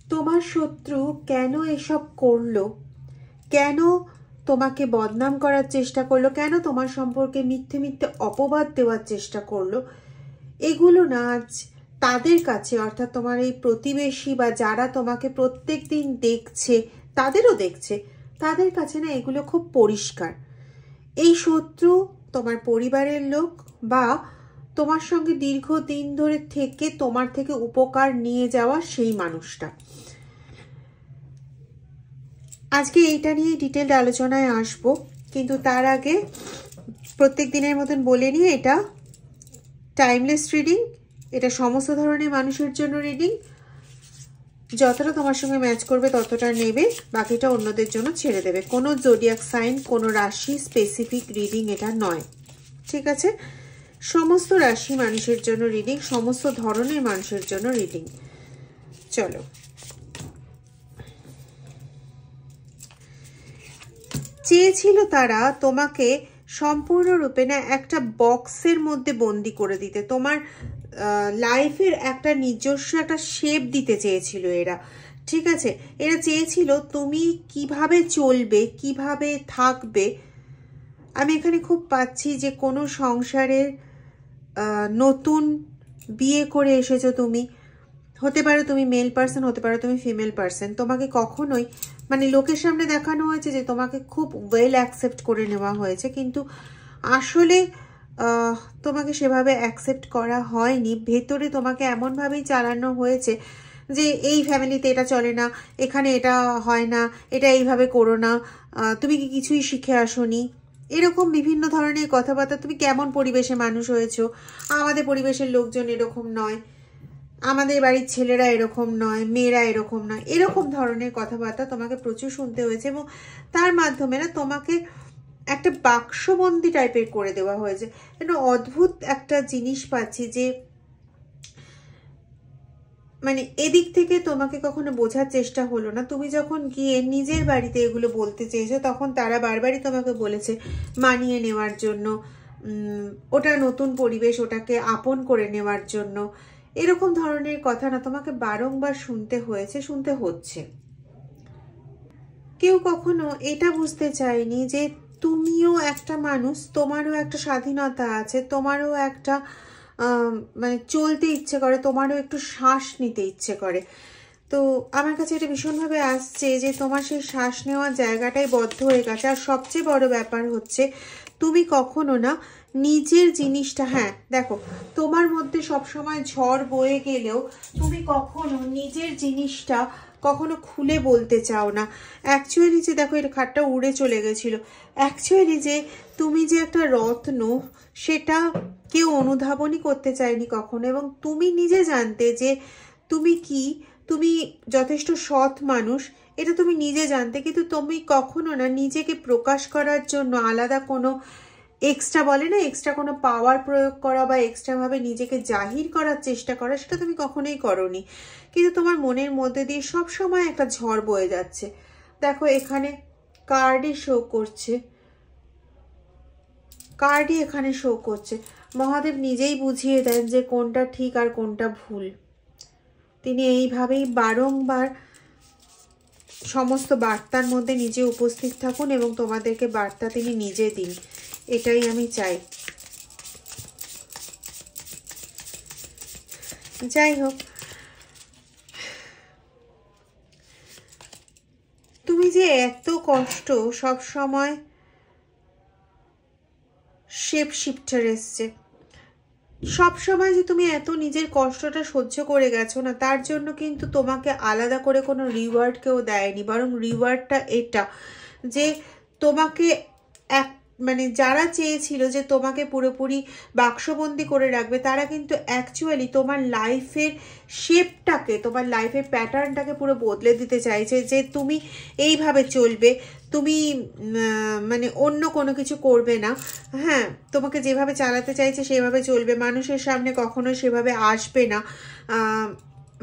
তোমার শত্রু কেন এসব করলো, কেন তোমাকে বদনাম করার চেষ্টা করলো, কেন তোমার সম্পর্কে মিথ্যে মিথ্যে অপবাদ দেওয়ার চেষ্টা করলো, এগুলো না আজ তাদের কাছে, অর্থাৎ তোমার এই প্রতিবেশী বা যারা তোমাকে প্রত্যেক দিন দেখছে, তাদেরও দেখছে, তাদের কাছে না এগুলো খুব পরিষ্কার। এই শত্রু তোমার পরিবারের লোক বা তোমার সঙ্গে দীর্ঘদিন ধরে থেকে তোমার থেকে উপকার নিয়ে যাওয়া সেই মানুষটা। আজকে এইটা নিয়ে ডিটেলড আলোচনায় আসবো, কিন্তু তার আগে প্রত্যেক দিনের মতন বলে নিয়ে এটা টাইমলেস রিডিং, এটা সমস্ত ধরনের মানুষের জন্য রিডিং। যতটা তোমার সঙ্গে ম্যাচ করবে ততটা নেবে, বাকিটা অন্যদের জন্য ছেড়ে দেবে। কোনো জোডিয়াক সাইন, কোনো রাশি স্পেসিফিক রিডিং এটা নয়, ঠিক আছে? সমস্ত রাশি মানুষের জন্য রিডিং, সমস্ত ধরনের মানুষের জন্য রিডিং। চলো, চেয়েছিল তারা তোমাকে সম্পূর্ণরূপে না একটা বক্সের মধ্যে বন্দি করে দিতে, তোমার লাইফের একটা নিজস্ব একটা শেপ দিতে চেয়েছিল এরা, ঠিক আছে? এরা চেয়েছিল তুমি কিভাবে চলবে, কিভাবে থাকবে। আমি এখানে খুব পাচ্ছি যে কোনো সংসারের নতুন বিয়ে করে এসেছো তুমি, হতে পারো তুমি মেল পার্সন, হতে পারো তুমি ফিমেল পার্সন। তোমাকে কখনোই মানে লোকের সামনে দেখানো হয়েছে যে তোমাকে খুব ওয়েল অ্যাকসেপ্ট করে নেওয়া হয়েছে, কিন্তু আসলে তোমাকে সেভাবে অ্যাকসেপ্ট করা হয়নি। ভেতরে তোমাকে এমনভাবেই চালানো হয়েছে যে এই ফ্যামিলিতে এটা চলে না, এখানে এটা হয় না, এটা এইভাবে করো না, তুমি কি কিছুই শিখে আসোনি, এরকম বিভিন্ন ধরনের কথাবার্তা। তুমি কেমন পরিবেশে মানুষ হয়েছো, আমাদের পরিবেশের লোকজন এরকম নয়, আমাদের বাড়ির ছেলেরা এরকম নয়, মেয়েরা এরকম নয়, এরকম ধরনের কথাবার্তা তোমাকে প্রচুর শুনতে হয়েছে। এবং তার মাধ্যমে না তোমাকে একটা বাক্সবন্দি টাইপের করে দেওয়া হয়েছে। একটা অদ্ভুত একটা জিনিস পাচ্ছি যে মানে এদিক থেকে তোমাকে কখনো বোঝার চেষ্টা হলো না। তুমি যখন গিয়ে নিজের বাড়িতে এগুলো বলতে চেয়েছো, তখন তারা বারবারই তোমাকে বলেছে মানিয়ে নেওয়ার জন্য, ওটা নতুন পরিবেশ, ওটাকে আপন করে নেওয়ার জন্য। এরকম ধরনের কথা না তোমাকে বারংবার শুনতে হয়েছে, শুনতে হচ্ছে। কেউ কখনো এটা বুঝতে চায়নি যে তুমিও একটা মানুষ, তোমারও একটা স্বাধীনতা আছে, তোমারও একটা মানে চলতে ইচ্ছে করে, তোমারও একটু শ্বাস নিতে ইচ্ছে করে। তো আমার কাছে এটা ভীষণভাবে আসছে যে তোমার সেই শ্বাস নেওয়ার জায়গাটাই বদ্ধ হয়ে গেছে। আর সবচেয়ে বড় ব্যাপার হচ্ছে তুমি কখনো না নিজের জিনিসটা, হ্যাঁ দেখো, তোমার মধ্যে সবসময় ঝড় বয়ে গেলেও তুমি কখনো নিজের জিনিসটা কখনো খুলে বলতে চাও না। অ্যাকচুয়ালি যে দেখো, এটা খাটটা উড়ে চলে গেছিল, অ্যাকচুয়ালি যে তুমি যে একটা রত্ন, সেটা কেউ অনুধাবনই করতে চায়নি কখনো। এবং তুমি নিজে জানতে যে তুমি কি, তুমি যথেষ্ট সৎ মানুষ, এটা তুমি নিজে জানতে, কিন্তু তুমি কখনো না নিজেকে প্রকাশ করার জন্য আলাদা কোনো এক্সট্রা, বলে না এক্সট্রা কোনো পাওয়ার প্রয়োগ করা বা এক্সট্রা ভাবে নিজেকে জাহির করার চেষ্টা করা, সেটা তুমি কখনোই করোনি। কিন্তু তোমার মনের মধ্যে দিয়ে সব সময় একটা ঝড় বয়ে যাচ্ছে। দেখো এখানে কার্ডই শো করছে, কার্ডই এখানে শো করছে। মহাদেব নিজেই বুঝিয়ে দেন যে কোনটা ঠিক আর কোনটা ভুল। তিনি এইভাবেই বারংবার সমস্ত বার্তার মধ্যে নিজে উপস্থিত থাকুন এবং তোমাদেরকে বার্তা তিনি নিজে দিন, এটাই আমি চাই। যাই হোক, তুমি যে এত কষ্ট সব সময়, শেপ শিফটার এসছে, সব সময় যে তুমি এত নিজের কষ্টটা সহ্য করে গেছো না, তার জন্য কিন্তু তোমাকে আলাদা করে কোনো রিওয়ার্ড কেউ দেয়নি। বরং রিওয়ার্ডটা এটা যে তোমাকে এক মানে যারা চেয়েছিল যে তোমাকে পুরোপুরি বাক্সবন্দি করে রাখবে, তারা কিন্তু অ্যাকচুয়ালি তোমার লাইফের শেপটাকে, তোমার লাইফের প্যাটার্নটাকে পুরো বদলে দিতে চাইছে যে তুমি এইভাবে চলবে, তুমি মানে অন্য কোনো কিছু করবে না। হ্যাঁ, তোমাকে যেভাবে চালাতে চাইছে সেভাবে চলবে, মানুষের সামনে কখনো সেভাবে আসবে না,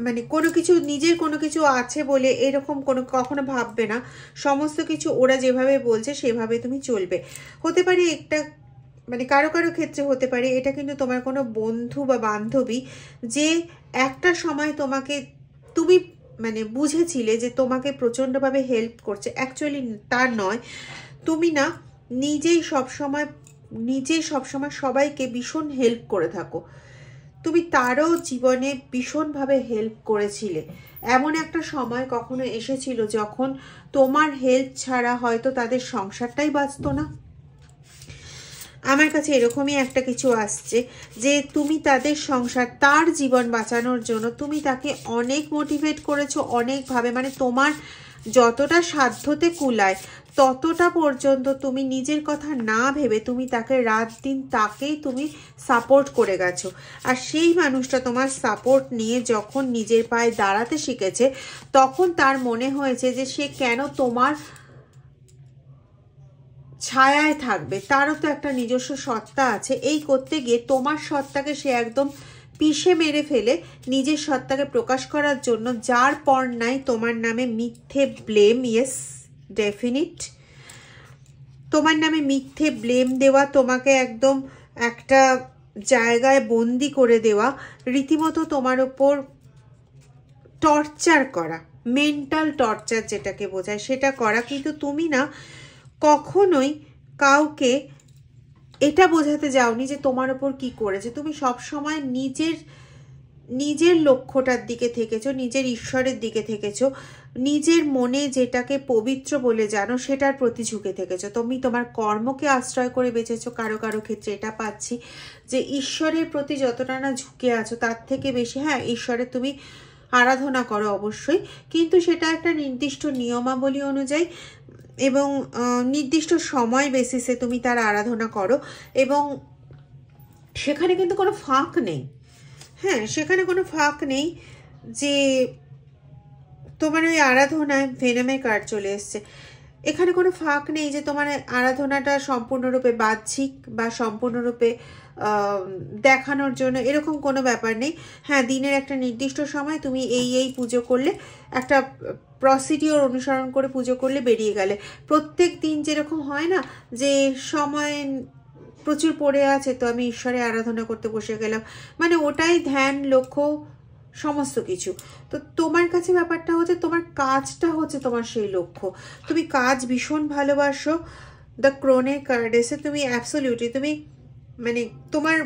মানে কোনো কিছু নিজের কোনো কিছু আছে বলে এরকম কোনো কখনো ভাববে না। সমস্ত কিছু ওরা যেভাবে বলছে সেভাবে তুমি চলবে। হতে পারে একটা মানে কারো কারো ক্ষেত্রে হতে পারে এটা কিন্তু তোমার কোনো বন্ধু বা বান্ধবী, যে একটা সময় তোমাকে, তুমি মানে বুঝেছিলে যে তোমাকে প্রচণ্ডভাবে হেল্প করছে, অ্যাকচুয়ালি তার নয়। তুমি না নিজেই সবসময় সবাইকে ভীষণ হেল্প করে থাকো। তুমি তারও জীবনে ভীষণভাবে হেল্প করেছিলে। এমন একটা সময় কখনো এসেছিল যখন তোমার হেল্প ছাড়া হয়তো তাদের সংসারটাই বাঁচত না। আমার কাছে এরকমই একটা কিছু আসছে যে তুমি তাদের সংসার, তার জীবন বাঁচানোর জন্য তুমি তাকে অনেক মোটিভেট করেছো অনেকভাবে, মানে তোমার যতটা সাধ্যতে কুলায় ততটা পর্যন্ত তুমি নিজের কথা না ভেবে তুমি তাকে রাত দিন তাকেই তুমি সাপোর্ট করে গেছো। আর সেই মানুষটা তোমার সাপোর্ট নিয়ে যখন নিজের পায়ে দাঁড়াতে শিখেছে তখন তার মনে হয়েছে যে সে কেন তোমার ছায়ায় থাকবে, তারও তো একটা নিজস্ব সত্তা আছে। এই করতে গিয়ে তোমার সত্তাকে সে একদম পিষে মেরে ফেলে নিজের সত্তাকে প্রকাশ করার জন্য যার পর নাই তোমার নামে মিথ্যে ব্লেম, ইয়েস ডেফিনিট, তোমার নামে মিথ্যে ব্লেম দেওয়া, তোমাকে একদম একটা জায়গায় বন্দি করে দেওয়া, রীতিমতো তোমার ওপর টর্চার করা, মেন্টাল টর্চার যেটাকে বোঝায় সেটা করা। কিন্তু তুমি না কখনোই কাউকে এটা বোঝাতে যাওনি যে তোমার ওপর কি করেছে। তুমি সব সময় নিজের লক্ষ্যটার দিকে থেকেছো, নিজের ঈশ্বরের দিকে থেকেছো, নিজের মনে যেটাকে পবিত্র বলে জানো সেটার প্রতি ঝুঁকে থেকেছো। তুমি তোমার কর্মকে আশ্রয় করে বেঁচেছো। কারো কারো ক্ষেত্রে এটা পাচ্ছি যে ঈশ্বরের প্রতি যতটা না ঝুঁকে আছো তার থেকে বেশি, হ্যাঁ ঈশ্বরের তুমি আরাধনা করো অবশ্যই, কিন্তু সেটা একটা নির্দিষ্ট নিয়মাবলী অনুযায়ী এবং নির্দিষ্ট সময় বেসিসে তুমি তার আরাধনা করো, এবং সেখানে কিন্তু কোনো ফাঁক নেই। হ্যাঁ, সেখানে কোনো ফাঁক নেই যে তোমার ওই আরাধনায় ভেনামের কার্ড চলে এসছে। এখানে কোনো ফাঁক নেই যে তোমার আরাধনাটা সম্পূর্ণরূপে বাহ্যিক বা সম্পূর্ণরূপে দেখানোর জন্য, এরকম কোনো ব্যাপার নেই। হ্যাঁ, দিনের একটা নির্দিষ্ট সময় তুমি এই পুজো করলে, একটা প্রসিডিওর অনুসরণ করে পুজো করলে বেরিয়ে গেলে। প্রত্যেক দিন যেরকম হয় না যে সময় প্রচুর পড়ে আছে তো আমি ঈশ্বরের আরাধনা করতে বসে গেলাম, মানে ওটাই ধ্যান, লক্ষ্য, সমস্ত কিছু। তো তোমার কাছে ব্যাপারটা হচ্ছে তোমার কাজটা হচ্ছে তোমার সেই লক্ষ্য। তুমি কাজ ভীষণ ভালোবাসো। দ্য ক্রোনের কার্ড এসে তুমি অ্যাবসলিউটলি তুমি মানে তোমার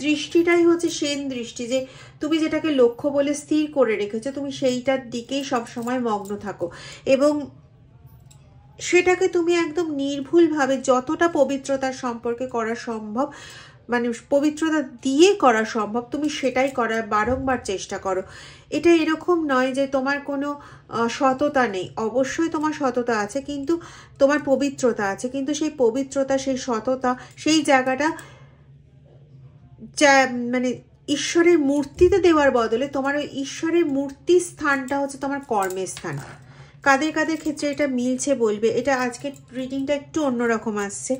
দৃষ্টিটাই হচ্ছে সেন দৃষ্টি, যে তুমি যেটাকে লক্ষ্য বলে স্থির করে রেখেছো তুমি সেইটার দিকেই সবসময় মগ্ন থাকো, এবং সেটাকে তুমি একদম নির্ভুলভাবে যতটা পবিত্রতার সম্পর্কে করা সম্ভব, মানে পবিত্রতা দিয়ে করা সম্ভব তুমি সেটাই করার বারংবার চেষ্টা করো। এটা এরকম নয় যে তোমার কোনো সততা নেই, অবশ্যই তোমার সততা আছে, কিন্তু তোমার পবিত্রতা আছে, কিন্তু সেই পবিত্রতা, সেই সততা, সেই জায়গাটা যা মানে ঈশ্বরের মূর্তিতে দেওয়ার বদলে তোমার ওই ঈশ্বরের মূর্তির স্থানটা হচ্ছে তোমার কর্মের স্থান। কাদের কাদের ক্ষেত্রে এটা মিলছে বলবে। এটা আজকের রিডিংটা একটু অন্যরকম আসছে।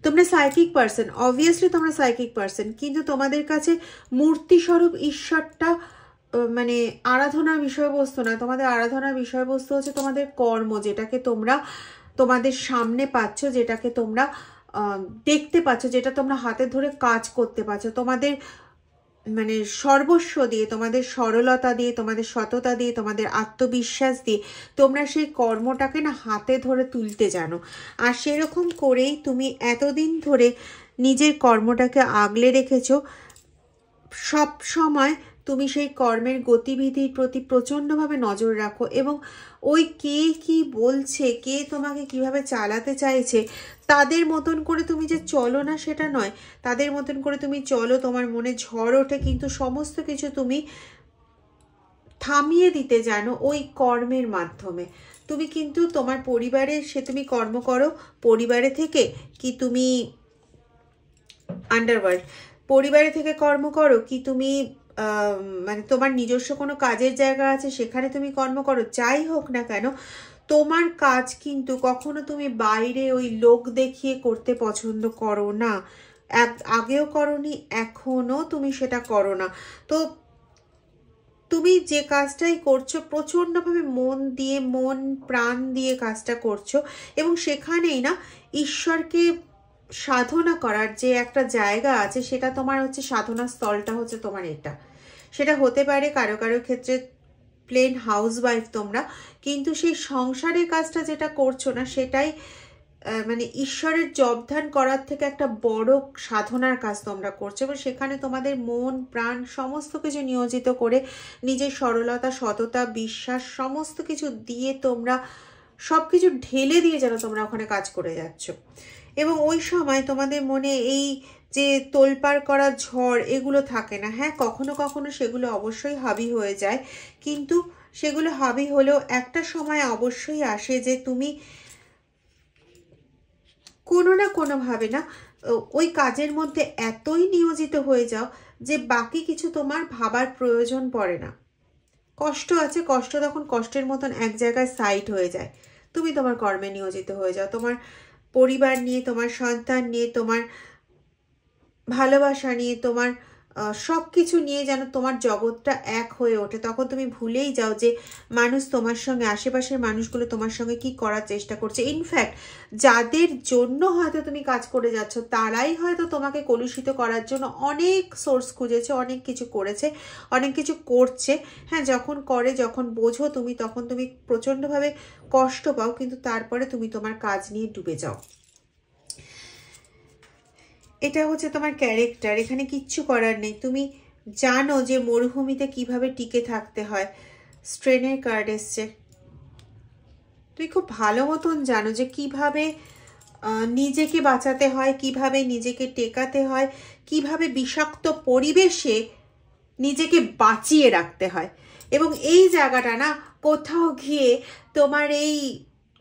তোমরা সাইকিক পার্সন, অবভিয়াসলি তোমরা সাইকিক পার্সন, কিন্তু তোমাদের কাছে মূর্তিস্বরূপ ঈশ্বরটা মানে আরাধনার বিষয়বস্তু না, তোমাদের আরাধনার বিষয়বস্তু হচ্ছে তোমাদের কর্ম, যেটাকে তোমরা তোমাদের সামনে পাচ্ছ, যেটাকে তোমরা দেখতে পাচ্ছ, যেটা তোমরা হাতে ধরে কাজ করতে পারছো, তোমাদের মানে সর্বস্ব দিয়ে, তোমাদের সরলতা দিয়ে, তোমাদের সততা দিয়ে, তোমাদের আত্মবিশ্বাস দিয়ে তোমরা সেই কর্মটাকে না হাতে ধরে তুলতে জানো। আর সেরকম করেই তুমি এতদিন ধরে নিজের কর্মটাকে আগলে রেখেছো। সব সময় তুমি সেই কর্মের গতিবিধির প্রতি প্রচণ্ডভাবে নজর রাখো, এবং ওই কে কি বলছে, কে তোমাকে কিভাবে চালাতে চাইছে, তাদের মতন করে তুমি যে চলো না সেটা নয়, তাদের মতন করে তুমি চলো, তোমার মনে ঝড় ওঠে, কিন্তু সমস্ত কিছু তুমি থামিয়ে দিতে জানো ওই কর্মের মাধ্যমে। তুমি কিন্তু তোমার পরিবারে, সে তুমি কর্ম করো পরিবারে থেকে, কি তুমি আন্ডারওয়ার্ল্ড পরিবারে থেকে কর্ম করো, কি তুমি মানে তোমার নিজস্ব কোনো কাজের জায়গা আছে সেখানে তুমি কর্ম করো, যাই হোক না কেন তোমার কাজ কিন্তু কখনো তুমি বাইরে ওই লোক দেখিয়ে করতে পছন্দ করো না। আগেও করনি, এখনো তুমি সেটা করো না। তো তুমি যে কাজটাই করছো প্রচণ্ডভাবে মন দিয়ে, মন প্রাণ দিয়ে কাজটা করছো, এবং সেখানেই না ঈশ্বরকে সাধনা করার যে একটা জায়গা আছে সেটা তোমার হচ্ছে সাধনা স্থলটা হচ্ছে তোমার এটা। সেটা হতে পারে কারো কারো ক্ষেত্রে প্লেন হাউসওয়াইফ তোমরা, কিন্তু সেই সংসারের কাজটা যেটা করছো না সেটাই মানে ঈশ্বরের জবধান করার থেকে একটা বড় সাধনার কাজ তোমরা করছো, এবং সেখানে তোমাদের মন প্রাণ সমস্ত কিছু নিয়োজিত করে নিজের সরলতা সততা বিশ্বাস সমস্ত কিছু দিয়ে তোমরা সব কিছু ঢেলে দিয়ে যেন তোমরা ওখানে কাজ করে যাচ্ছ। এবং ওই সময় তোমাদের মনে এই যে তোলপাড় করা ঝড় এগুলো থাকে না। হ্যাঁ, কখনো কখনো সেগুলো অবশ্যই হাবি হয়ে যায়, কিন্তু সেগুলো হাবি হলেও একটা সময় অবশ্যই আসে যে তুমি কোনো না কোনোভাবে না ওই কাজের মধ্যে এতই নিয়োজিত হয়ে যাও যে বাকি কিছু তোমার ভাবার প্রয়োজন পড়ে না। কষ্ট আছে, কষ্ট তখন কষ্টের মতন এক জায়গায় সাইড হয়ে যায়, তুমি তোমার কর্মে নিয়োজিত হয়ে যাও, তোমার পরিবার নিয়ে, তোমার সন্তান নিয়ে, তোমার ভালোবাসা নিয়ে, তোমার সব কিছু নিয়ে যেন তোমার জগৎটা এক হয়ে ওঠে। তখন তুমি ভুলেই যাও যে মানুষ তোমার সঙ্গে, আশেপাশের মানুষগুলো তোমার সঙ্গে কি করার চেষ্টা করছে। ইনফ্যাক্ট যাদের জন্য হয়তো তুমি কাজ করে যাচ্ছ তারাই হয়তো তোমাকে কলুষিত করার জন্য অনেক সোর্স খুঁজেছে, অনেক কিছু করেছে, অনেক কিছু করছে। হ্যাঁ, যখন করে, যখন বোঝো তুমি, তখন তুমি প্রচণ্ডভাবে কষ্ট পাও, কিন্তু তারপরে তুমি তোমার কাজ নিয়ে ডুবে যাও। এটা হচ্ছে তোমার ক্যারেক্টার, এখানে কিচ্ছু করার নেই। তুমি জানো যে মরুভূমিতে কিভাবে টিকে থাকতে হয়। স্ট্রেনের কার্ড এসছে, তুমি খুব ভালো মতন জানো যে কিভাবে নিজেকে বাঁচাতে হয়, কিভাবে নিজেকে টেকাতে হয়, কিভাবে বিষাক্ত পরিবেশে নিজেকে বাঁচিয়ে রাখতে হয়। এবং এই জায়গাটা না কোথাও গিয়ে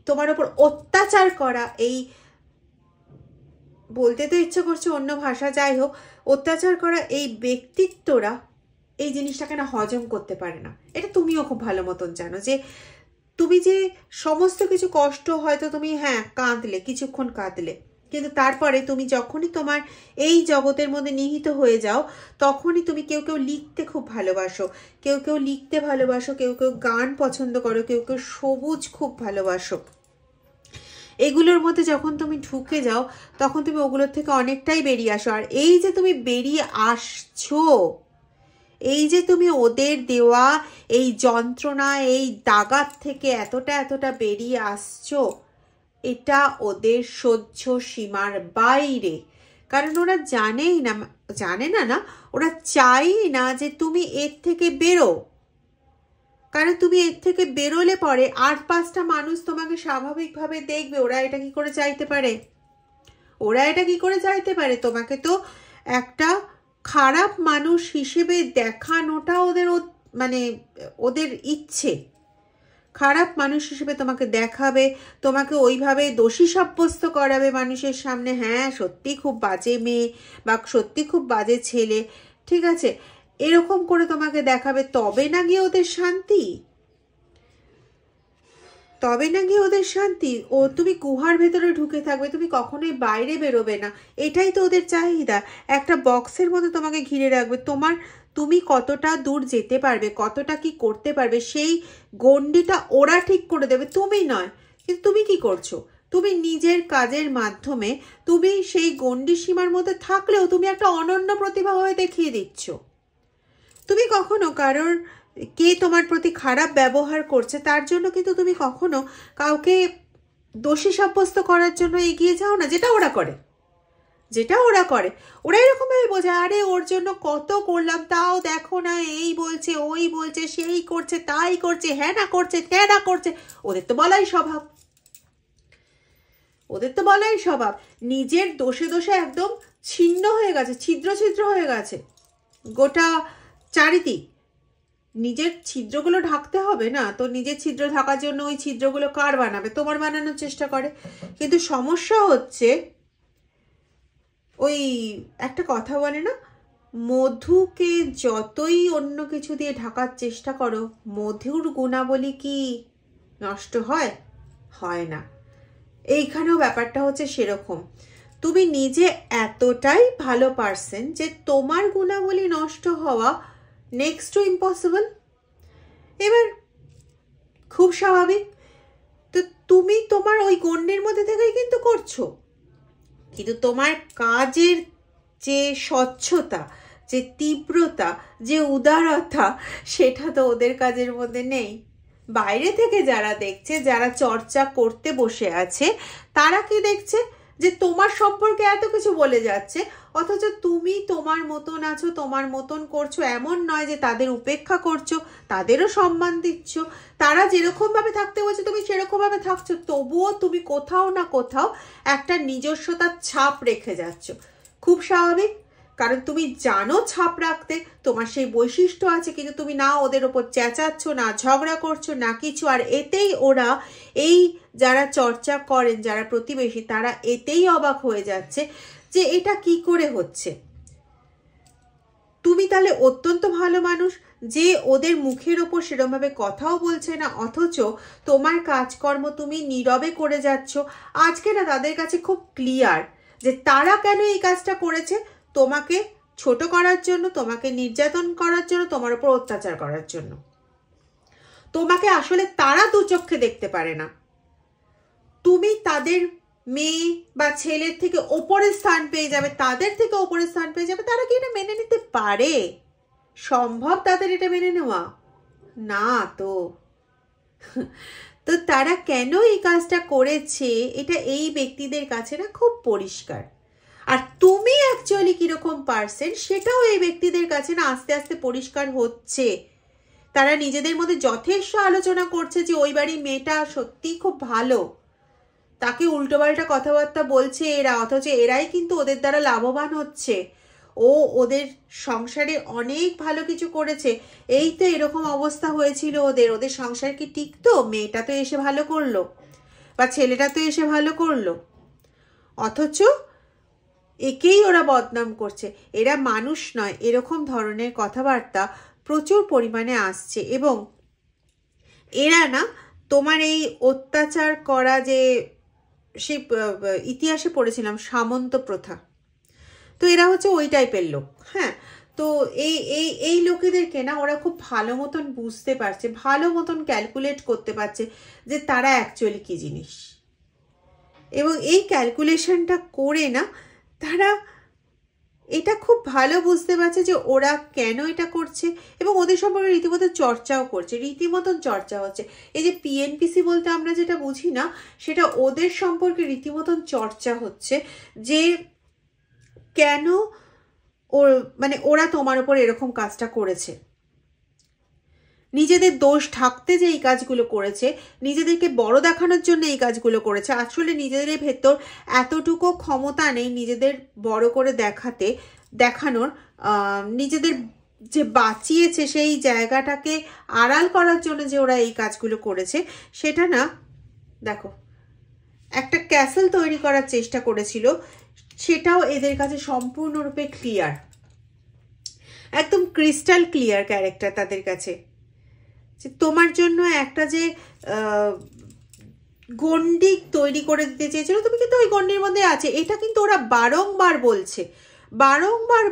তোমার ওপর অত্যাচার করা, এই বলতে তো ইচ্ছে করছে অন্য ভাষা, যাই হোক, অত্যাচার করা এই ব্যক্তিত্বরা এই জিনিসটাকে না হজম করতে পারে না। এটা তুমিও খুব ভালো মতন জানো যে তুমি যে সমস্ত কিছু কষ্ট হয়তো তুমি কাঁদলে, কিছুক্ষণ কাঁদলে, কিন্তু তারপরে তুমি যখনই তোমার এই জগতের মধ্যে নিহিত হয়ে যাও তখনই তুমি কেউ লিখতে খুব ভালোবাসো, কেউ লিখতে ভালোবাসো, কেউ গান পছন্দ করো, কেউ সবুজ খুব ভালোবাসো। এগুলোর মধ্যে যখন তুমি ঢুকে যাও তখন তুমি ওগুলোর থেকে অনেকটাই বেরিয়ে আসো। আর এই যে তুমি বেরিয়ে আসছো, এই যে তুমি ওদের দেওয়া এই যন্ত্রণা, এই দাগার থেকে এতটা বেরিয়ে আসছো, এটা ওদের সহ্য সীমার বাইরে। কারণ ওরা জানে না ওরা চাই না যে তুমি এর থেকে বেরো। কারণ তুমি এর থেকে বেরোলে পরে 8-5টা মানুষ তোমাকে স্বাভাবিকভাবে দেখবে। ওরা এটা কি করে চাইতে পারে? তোমাকে তো একটা খারাপ মানুষ হিসেবে দেখানোটা ওদের ইচ্ছে। খারাপ মানুষ হিসেবে তোমাকে দেখাবে, তোমাকে ওইভাবে দোষী সাব্যস্ত করাবে মানুষের সামনে। হ্যাঁ, সত্যি খুব বাজে মেয়ে বা সত্যি খুব বাজে ছেলে, ঠিক আছে, এরকম করে তোমাকে দেখাবে। তবে না গিয়ে ওদের শান্তি। ও তুমি গুহার ভেতরে ঢুকে থাকবে, তুমি কখনোই বাইরে বেরোবে না, এটাই তো ওদের চাহিদা। একটা বক্সের মধ্যে তোমাকে ঘিরে রাখবে। তুমি কতটা দূর যেতে পারবে, কতটা কি করতে পারবে, সেই গণ্ডিটা ওরা ঠিক করে দেবে, তুমি নয়। কিন্তু তুমি কি করছো? তুমি নিজের কাজের মাধ্যমে তুমি সেই গণ্ডি সীমার মধ্যে থাকলেও তুমি একটা অনন্য প্রতিভা হয়ে দেখিয়ে দিচ্ছ। তুমি কখনো কারোর কে তোমার প্রতি খারাপ ব্যবহার করছে তার জন্য কিন্তু তুমি কখনো কাউকে দোষী সাব্যস্ত করার জন্য এগিয়ে যাও না, যেটা ওরা করে। ওরা এরকম ভাবে বোঝে, আরে ওর জন্য কত করলাম তাও দেখো না, এই বলছে, ওই বলছে, সেই করছে, তাই করছে, হ্যাঁ না করছে, ত্যাঁ না করছে। ওদের তো বলাই স্বভাব। নিজের দোষে একদম ছিন্ন হয়ে গেছে, ছিদ্র হয়ে গেছে গোটা চারিদিক। নিজের ছিদ্রগুলো ঢাকতে হবে না তো, নিজের ছিদ্র ঢাকার জন্য ওই ছিদ্রগুলো কার বানাবে? তোমার বানানোর চেষ্টা করে। কিন্তু সমস্যা হচ্ছে ওই একটা কথা বলে না, মধুকে যতই অন্য কিছু দিয়ে ঢাকার চেষ্টা করো, মধুর গুণাবলী কি নষ্ট হয় না। এইখানেও ব্যাপারটা হচ্ছে সেরকম। তুমি নিজে এতটাই ভালো পারসন যে তোমার গুণাবলী নষ্ট হওয়া নেক্সট টু ইম্পসিবল। এবার খুব স্বাভাবিক, তো তুমি তোমার ওই গণ্ডির মধ্যে থেকেই কিন্তু করছো, কিন্তু তোমার কাজের যে স্বচ্ছতা, যে তীব্রতা, যে উদারতা, সেটা তো ওদের কাজের মধ্যে নেই। বাইরে থেকে যারা দেখছে, যারা চর্চা করতে বসে আছে, তারা কি দেখছে যে তোমার সম্পর্কে এত কিছু বলে যাচ্ছে, অথচ তুমি তোমার মতন আছো, তোমার মতন করছো। এমন নয় যে তাদের উপেক্ষা করছো, তাদেরও সম্মান দিচ্ছ, তারা যেরকম ভাবে থাকতে বলছে তুমি সেরকম ভাবে থাকছো, তবুও তুমি কোথাও না কোথাও একটা নিজস্বতার ছাপ রেখে যাচ্ছ। খুব স্বাভাবিক, কারণ তুমি জানো ছাপ রাখতে, তোমার সেই বৈশিষ্ট্য আছে, কিন্তু তুমি না ওদের ওপর চেঁচাচ্ছ, না ঝগড়া করছো, না কিছু। আর এতেই ওরা, এই যারা চর্চা করেন, যারা প্রতিবেশী, তারা এতেই অবাক হয়ে যাচ্ছে যে এটা কি করে হচ্ছে। তুমি তাহলে অত্যন্ত ভালো মানুষ, যে ওদের মুখের ওপর সেরকমভাবে কথাও বলছে না, অথচ তোমার কাজকর্ম তুমি নীরবে করে যাচ্ছ। আজকে না তাদের কাছে খুব ক্লিয়ার যে তারা কেন এই কাজটা করেছে, তোমাকে ছোট করার জন্য, তোমাকে নির্যাতন করার জন্য, তোমার উপর অত্যাচার করার জন্য। তোমাকে আসলে তারা দু চোখে দেখতে পারে না। তুমি তাদের মেয়ে বা ছেলের থেকে ওপরে স্থান পেয়ে যাবে, তাদের থেকে ওপরে স্থান পেয়ে যাবে। তারা কি এটা মেনে নিতে পারে? সম্ভব তাদের এটা মেনে নেওয়া? না তো। তো তারা কেন এই কাজটা করেছে, এটা এই ব্যক্তিদের কাছে না খুব পরিষ্কার। আর তুমি অ্যাকচুয়ালি কিরকম পারসন, সেটাও এই ব্যক্তিদের কাছে না আস্তে আস্তে পরিষ্কার হচ্ছে। তারা নিজেদের মধ্যে যথেষ্ট আলোচনা করছে যে ওই বাড়ির মেয়েটা সত্যিই খুব ভালো, তাকে উল্টোপাল্টা কথাবার্তা বলছে এরা, অথচ এরাই কিন্তু ওদের দ্বারা লাভবান হচ্ছে। ও ওদের সংসারে অনেক ভালো কিছু করেছে। এই তো এরকম অবস্থা হয়েছিল ওদের, ওদের সংসার কি টিকতো? মেয়েটা তো এসে ভালো করলো, বা ছেলেটা তো এসে ভালো করলো, অথচ একেই ওরা বদনাম করছে। এরা মানুষ নয়, এরকম ধরনের কথাবার্তা প্রচুর পরিমাণে আসছে। এবং এরা না তোমার এই অত্যাচার করা, যে সেই ইতিহাসে পড়েছিলাম সামন্ত প্রথা, তো এরা হচ্ছে ওই টাইপের লোক। হ্যাঁ, তো এই এই এই লোকেদেরকে না ওরা খুব ভালো মতন বুঝতে পারছে, ভালো মতন ক্যালকুলেট করতে পারছে যে তারা অ্যাকচুয়ালি কি জিনিস। এবং এই ক্যালকুলেশনটা করে না তারা এটা খুব ভালো বুঝতে পারছে যে ওরা কেন এটা করছে, এবং ওদের সম্পর্কে রীতিমতো চর্চাও করছে, রীতিমতন চর্চা হচ্ছে। এই যে পিএনপিসি বলতে আমরা যেটা বুঝি না, সেটা ওদের সম্পর্কে রীতিমতন চর্চা হচ্ছে যে কেন ওর মানে ওরা তোমার উপর এরকম কাজটা করেছে। নিজেদের দোষ ঢাকতে যে এই কাজগুলো করেছে, নিজেদেরকে বড় দেখানোর জন্য এই কাজগুলো করেছে। আসলে নিজেদের ভেতর এতটুকু ক্ষমতা নেই নিজেদের বড় করে দেখানোর। নিজেদের যে বাঁচিয়েছে সেই জায়গাটাকে আড়াল করার জন্য যে ওরা এই কাজগুলো করেছে, সেটা না, দেখো একটা ক্যাসেল তৈরি করার চেষ্টা করেছিল, সেটাও এদের কাছে সম্পূর্ণরূপে ক্লিয়ার, একদম ক্রিস্টাল ক্লিয়ার ক্যারেক্টার তাদের কাছে। যে তোমার জন্য একটা যে গণ্ডি তৈরি করে দিতে চেয়েছিল, তুমি কিন্তু ওই গণ্ডির মধ্যে আছে। এটা কিন্তু ওরা বারংবার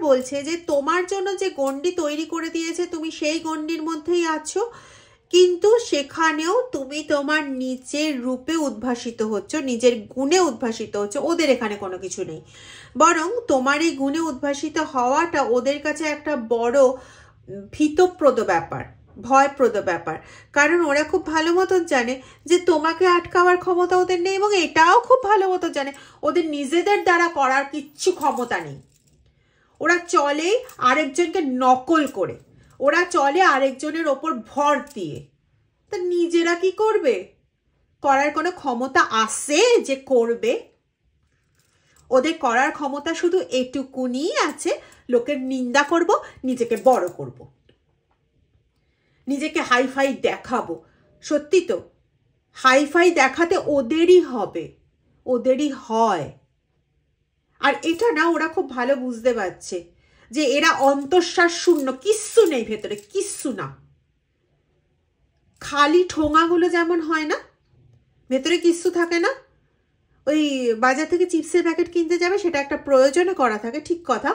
বলছে যে তোমার জন্য যে গণ্ডি তৈরি করে দিয়েছে, তুমি সেই গণ্ডির মধ্যেই আছো, কিন্তু সেখানেও তুমি তোমার নিজের রূপে উদ্ভাসিত হচ্ছ, নিজের গুণে উদ্ভাসিত হচ্ছ। ওদের এখানে কোনো কিছু নেই, বরং তোমার এই গুণে উদ্ভাসিত হওয়াটা ওদের কাছে একটা বড় ভীতপ্রদ ব্যাপার, ভয়প্রদ ব্যাপার। কারণ ওরা খুব ভালো মতন জানে যে তোমাকে আটকাবার ক্ষমতা ওদের নেই, এবং এটাও খুব ভালো মতন জানে ওদের নিজেদের দ্বারা করার কিচ্ছু ক্ষমতা নেই। ওরা চলে আরেকজনকে নকল করে, ওরা চলে আরেকজনের ওপর ভর দিয়ে। তা নিজেরা কি করবে? করার কোনো ক্ষমতা আছে যে করবে? ওদের করার ক্ষমতা শুধু এটুকুনি আছে, লোকের নিন্দা করব, নিজেকে বড় করব, নিজেকে হাইফাই দেখাবো। সত্যি তো, হাইফাই দেখাতে ওদেরই হবে, ওদেরই হয়। আর এটা না ওরা খুব ভালো বুঝতে পারছে যে এরা অন্তঃশ্বাস শূন্য, কিচ্ছু নেই ভেতরে, কিচ্ছু না। খালি ঠোঙাগুলো যেমন হয় না, ভেতরে কিচ্ছু থাকে না। ওই বাজার থেকে চিপসের প্যাকেট কিনতে যাবে, সেটা একটা প্রয়োজনে করা থাকে, ঠিক কথা,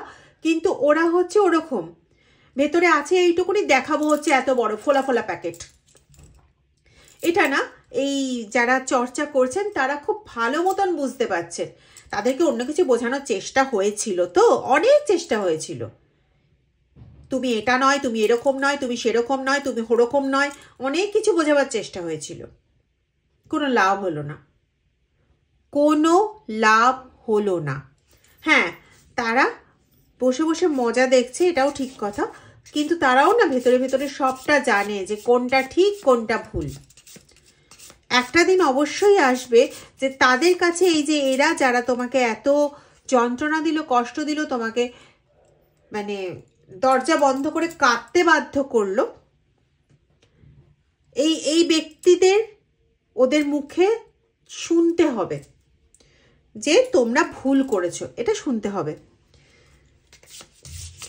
কিন্তু ওরা হচ্ছে ওরকম, ভেতরে আছে এইটুকুনি, দেখাবো হচ্ছে এত বড় ফোলা ফোলা প্যাকেট। এটা না এই যারা চর্চা করছেন তারা খুব ভালো মতন বুঝতে পারছেন। তাদেরকে অন্য কিছু বোঝানোর চেষ্টা হয়েছিল, তো অনেক চেষ্টা হয়েছিল, তুমি এটা নয়, তুমি এরকম নয়, তুমি সেরকম নয়, তুমি ওরকম নয়, অনেক কিছু বোঝাবার চেষ্টা হয়েছিল, কোনো লাভ হলো না, কোনো লাভ হলো না। হ্যাঁ, তারা বসে বসে মজা দেখছে, এটাও ঠিক কথা, কিন্তু তারাও না ভেতরে ভেতরে সবটা জানে যে কোনটা ঠিক কোনটা ভুল। একটা দিন অবশ্যই আসবে যে তাদের কাছে এই যে এরা যারা তোমাকে এত যন্ত্রণা দিল, কষ্ট দিল, তোমাকে মানে দরজা বন্ধ করে কাঁদতে বাধ্য করলো, এই ব্যক্তিদের ওদের মুখে শুনতে হবে যে তোমরা ভুল করেছো, এটা শুনতে হবে,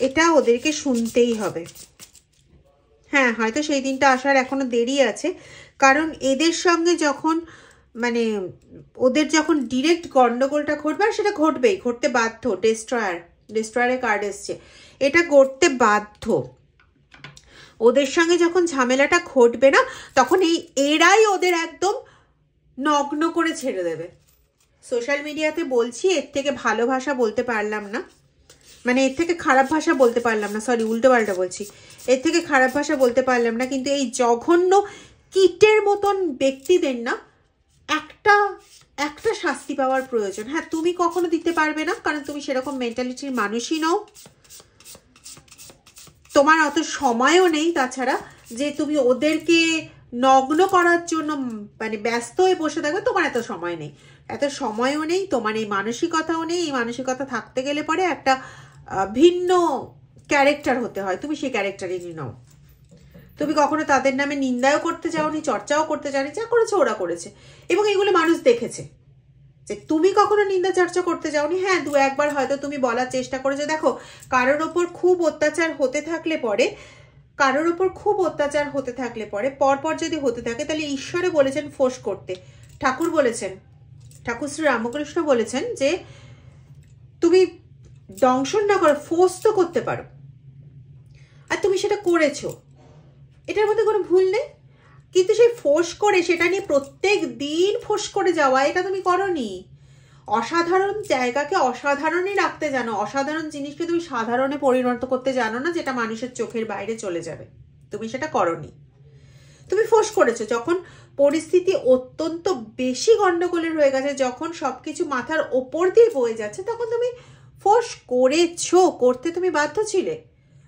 এটা ওদেরকে শুনতেই হবে। হ্যাঁ, হয়তো সেই দিনটা আসার এখনো দেরি আছে, কারণ এদের সঙ্গে যখন মানে ওদের যখন ডিরেক্ট গন্ডগোলটা ঘটবে, আর সেটা ঘটবেই, ঘটতে বাধ্য, ডেস্ট্রয়ারের কার্ড এসছে, এটা ঘটতে বাধ্য। ওদের সঙ্গে যখন ঝামেলাটা ঘটবে না, তখন এরাই ওদের একদম নগ্ন করে ছেড়ে দেবে। সোশ্যাল মিডিয়াতে বলছি, এর থেকে ভালো ভাষা বলতে পারলাম না, মানে এর থেকে খারাপ ভাষা বলতে পারলাম না, সরি উল্টো পাল্টা বলছি, এর থেকে খারাপ ভাষা বলতে পারলাম না, কিন্তু এই জঘন্য কীটের মতন ব্যক্তিদের না একটা শাস্তি পাওয়ার প্রয়োজন। হ্যাঁ, তুমি কখনো দিতে পারবে না, কারণ তুমি সেরকম মেন্টালিটির মানুষই নও, তোমার অত সময়ও নেই, তাছাড়া যে তুমি ওদেরকে নগ্ন করার জন্য মানে ব্যস্ত হয়ে বসে থাকবে, তোমার এত সময় নেই, এত সময়ও নেই, তোমার এই মানসিকতাও নেই। এই মানসিকতা থাকতে গেলে পরে একটা ভিন্ন ক্যারেক্টার হতে হয়, তুমি সেই ক্যারেক্টারেরই নাও। তুমি কখনো তাদের নামে নিন্দাও করতে যাওনি, চর্চাও করতে যাওনি, যা করেছে ওরা করেছে, এবং এগুলো মানুষ দেখেছে যে তুমি কখনো নিন্দা চর্চা করতে যাওনি। হ্যাঁ, দু একবার হয়তো তুমি বলার চেষ্টা করেছো, দেখো কারোর ওপর খুব অত্যাচার হতে থাকলে পরে পরপর যদি হতে থাকে, তাহলে ঈশ্বরে বলেছেন ফোঁস করতে, ঠাকুর বলেছেন, ঠাকুর শ্রী রামকৃষ্ণ বলেছেন যে তুমি দংশন না করো, ফোঁস তো করতে পারো, আর তুমি সেটা করেছো, এটার মধ্যে কোনো ভুল নেই। কিন্তু সেই ফোঁস করে সেটা নিয়ে প্রত্যেক দিন ফোঁস করে যাওয়া, এটা তুমি করনি। অসাধারণ জায়গাকে অসাধারণই রাখতে জানো, অসাধারণ জিনিসকে তুমি সাধারণে পরিণত করতে জানো না, যেটা মানুষের চোখের বাইরে চলে যাবে, তুমি সেটা করনি। তুমি ফোঁস করেছো যখন পরিস্থিতি অত্যন্ত বেশি গন্ডগোলের হয়ে গেছে, যখন সবকিছু মাথার ওপর দিয়ে বয়ে যাচ্ছে, তখন তুমি ফোঁস করেছো, করতে তুমি বাধ্য ছিলে।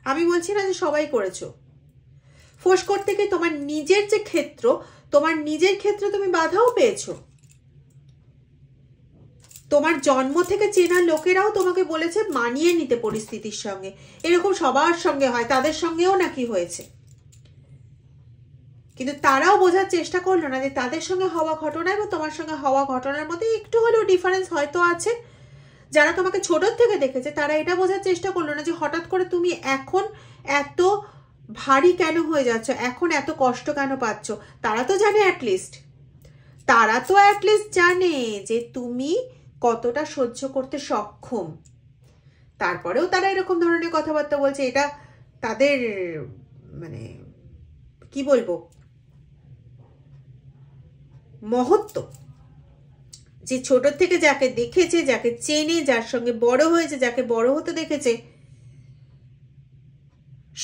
আমি বলছি না যে সবাই করেছো। ফোঁস করতে গিয়ে তোমার নিজের যে ক্ষেত্র, তোমার নিজের ক্ষেত্রে তুমি বাধাও পেয়েছো। তোমার জন্ম থেকে চেনা লোকেরাও তোমাকে বলেছে মানিয়ে নিতে পরিস্থিতির সঙ্গে, এরকম সবার সঙ্গে হয়, তাদের সঙ্গেও নাকি হয়েছে, কিন্তু তারাও বোঝার চেষ্টা করলো না যে তাদের সঙ্গে হওয়া ঘটনা এবং তোমার সঙ্গে হওয়া ঘটনার মধ্যে একটু হলেও ডিফারেন্স হয়তো আছে। যারা তোমাকে ছোটোর থেকে দেখেছে, তারা এটা বোঝার চেষ্টা করলো না যে হঠাৎ করে তুমি এখন এত ভারী কেন হয়ে যাচ্ছ, এখন এত কষ্ট কেন পাচ্ছ। তারা তো জানে, জানে যে তুমি কতটা সহ্য করতে সক্ষম, তারপরেও তারা এরকম ধরনের কথাবার্তা বলছে। এটা তাদের মানে কি বলবো, মহত্ব, যে ছোট থেকে যাকে দেখেছে, যাকে চেনে, যার সঙ্গে বড় হয়েছে, যাকে বড় হতে দেখেছে,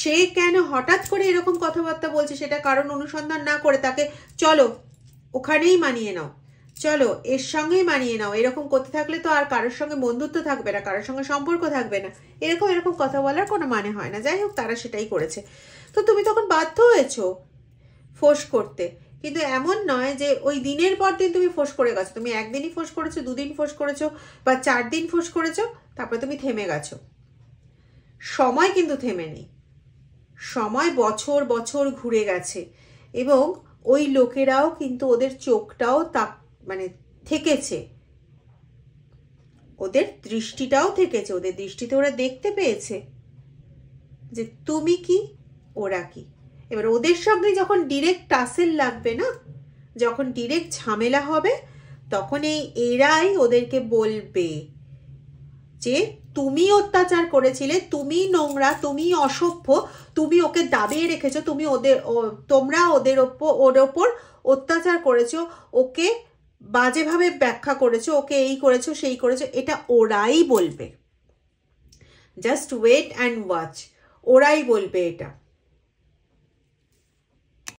সে কেন হঠাৎ করে এরকম কথাবার্তা বলছে, সেটা কারণ অনুসন্ধান না করে তাকে চলো ওখানেই মানিয়ে নাও, চলো এর সঙ্গেই মানিয়ে নাও, এরকম করতে থাকলে তো আর কারোর সঙ্গে বন্ধুত্ব থাকবে না, কারোর সঙ্গে সম্পর্ক থাকবে না, এরকম কথা বলার কোনো মানে হয় না। যাই হোক, তারা সেটাই করেছে, তো তুমি তখন বাধ্য হয়েছো ফোঁস করতে। কিন্তু এমন নয় যে ওই দিনের পর দিন তুমি ফোঁস করে গেছো, তুমি একদিনই ফোঁস করেছো, দুদিন ফোঁস করেছো, বা 4 দিন ফোঁস করেছো, তারপরে তুমি থেমে গেছো। সময় কিন্তু থেমে নেই, সময় বছর বছর ঘুরে গেছে, এবং ওই লোকেরাও কিন্তু ওদের চোখটাও মানে থেকেছে, ওদের দৃষ্টিটাও থেকেছে, ওদের দৃষ্টিতে ওরা দেখতে পেয়েছে যে তুমি কি ওরা কি। এবার ওদের সঙ্গে যখন ডিরেক্ট টাসেল লাগবে না, যখন ডিরেক্ট ঝামেলা হবে, তখন এরাই ওদেরকে বলবে যে তুমি অত্যাচার করেছিলে, তুমি নোংরা, তুমি অসভ্য, তুমি ওকে দাবিয়ে রেখেছো, তোমরা ওর ওপর অত্যাচার করেছো, ওকে বাজেভাবে ব্যাখ্যা করেছো, ওকে এই করেছো সেই করেছো, এটা ওরাই বলবে। জাস্ট ওয়েট অ্যান্ড ওয়াচ, ওরাই বলবে এটা।